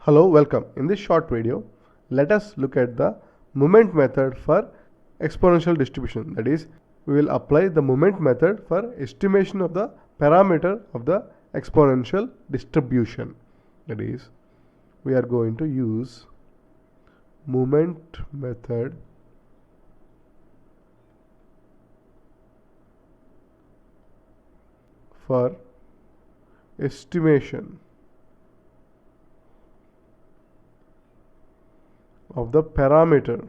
Hello, welcome. In this short video, let us look at the moment method for exponential distribution. That is, we will apply the moment method for estimation of the parameter of the exponential distribution. That is, we are going to use moment method for estimation of the parameter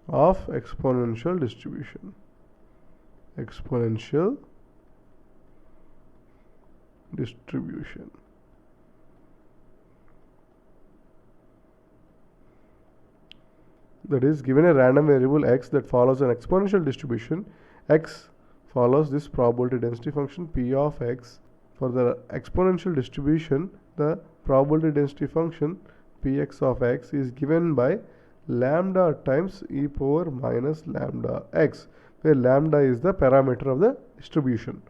of exponential distribution. Exponential distribution. That is, given a random variable x that follows an exponential distribution, x follows this probability density function p of x. For the exponential distribution, the probability density function px of x is given by lambda times e power minus lambda x, where lambda is the parameter of the distribution.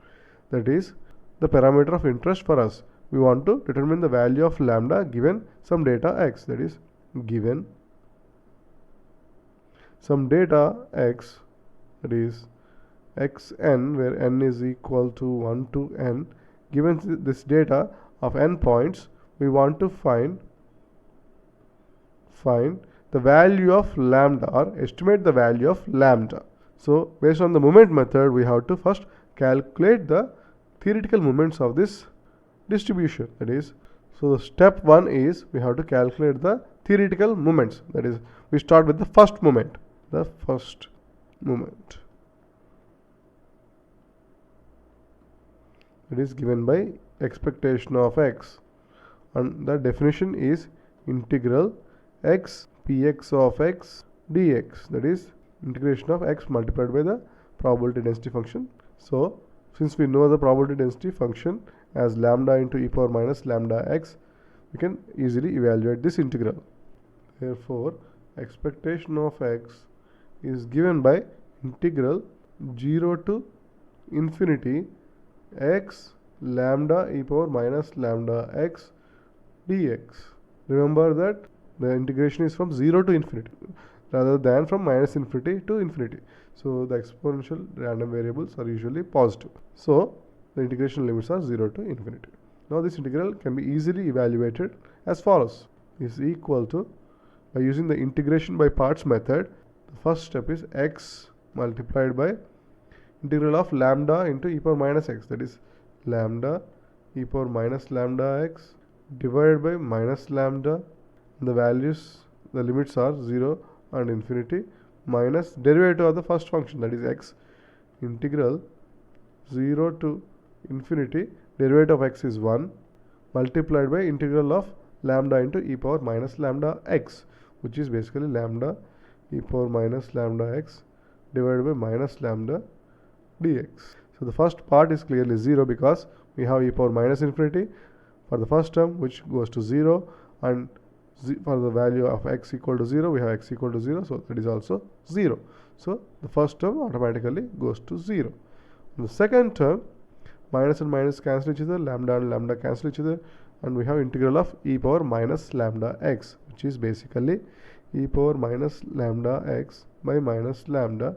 That is the parameter of interest for us. We want to determine the value of lambda given some data x. That is, given some data x, that is xn, where n is equal to 1 to n. Given this data of n points, we want to find the value of lambda, or estimate the value of lambda. So based on the moment method, we have to first calculate the theoretical moments of this distribution. That is, so the step 1 is we have to calculate the theoretical moments. That is, we start with the first moment. The first moment, it is given by expectation of x, and the definition is integral x px of x dx, that is integration of x multiplied by the probability density function. So since we know the probability density function as lambda into e power minus lambda x, we can easily evaluate this integral. Therefore expectation of x is given by integral 0 to infinity x lambda e power minus lambda x dx. Remember that the integration is from 0 to infinity rather than from minus infinity to infinity. So the exponential random variables are usually positive. So the integration limits are 0 to infinity. Now this integral can be easily evaluated as follows. Is equal to, by using the integration by parts method, the first step is x multiplied by integral of lambda into e power minus x, that is lambda e power minus lambda x divided by minus lambda. The values, the limits are 0 and infinity, minus derivative of the first function, that is x, integral 0 to infinity, derivative of x is 1, multiplied by integral of lambda into e power minus lambda x, which is basically lambda e power minus lambda x divided by minus lambda dx. So the first part is clearly 0 because we have e power minus infinity for the first term, which goes to 0, and for the value of x equal to 0, we have x equal to 0, so that is also 0. So the first term automatically goes to 0. In the second term, minus and minus cancel each other, lambda and lambda cancel each other, and we have integral of e power minus lambda x, which is basically e power minus lambda x by minus lambda.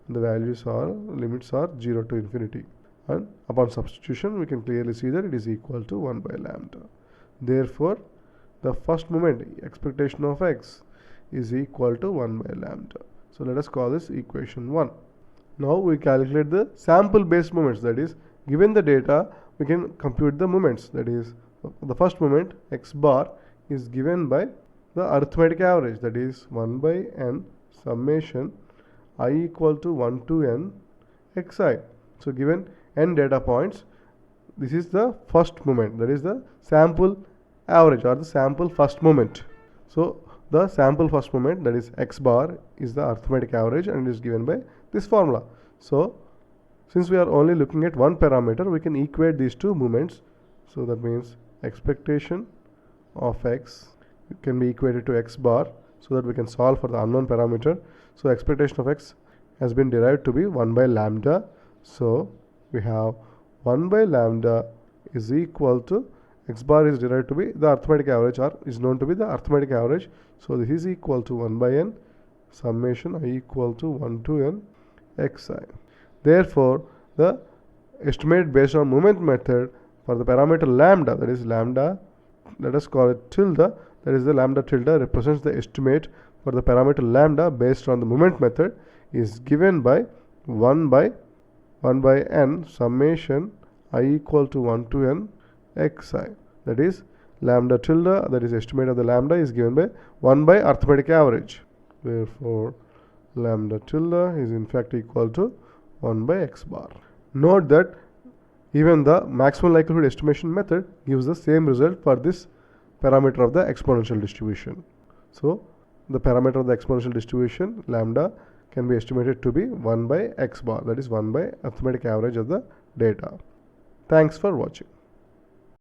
The values are, limits are 0 to infinity, and upon substitution we can clearly see that it is equal to 1 by lambda. Therefore the first moment, expectation of x, is equal to 1 by lambda. So let us call this equation 1. Now we calculate the sample based moments, that is, given the data we can compute the moments. That is, the first moment x bar is given by the arithmetic average, that is 1 by n summation I equal to 1 to n xi. So given n data points, this is the first moment, that is the sample average or the sample first moment. So the sample first moment, that is x bar, is the arithmetic average and is given by this formula. So since we are only looking at one parameter, we can equate these two moments. So that means expectation of x can be equated to x bar, so that we can solve for the unknown parameter. So expectation of x has been derived to be 1 by lambda. So we have 1 by lambda is equal to x bar is derived to be the arithmetic average or is known to be the arithmetic average. So this is equal to 1 by n summation I equal to 1 to n xi. Therefore, the estimate based on moment method for the parameter lambda, that is lambda, let us call it tilde, that is the lambda tilde represents the estimate for the parameter lambda based on the moment method, is given by 1 by n summation I equal to 1 to n xi. That is lambda tilde, that is estimate of the lambda, is given by 1 by arithmetic average. Therefore, lambda tilde is in fact equal to 1 by x bar. Note that even the maximum likelihood estimation method gives the same result for this parameter of the exponential distribution. So, the parameter of the exponential distribution lambda can be estimated to be 1 by x bar, that is 1 by arithmetic average of the data. Thanks for watching.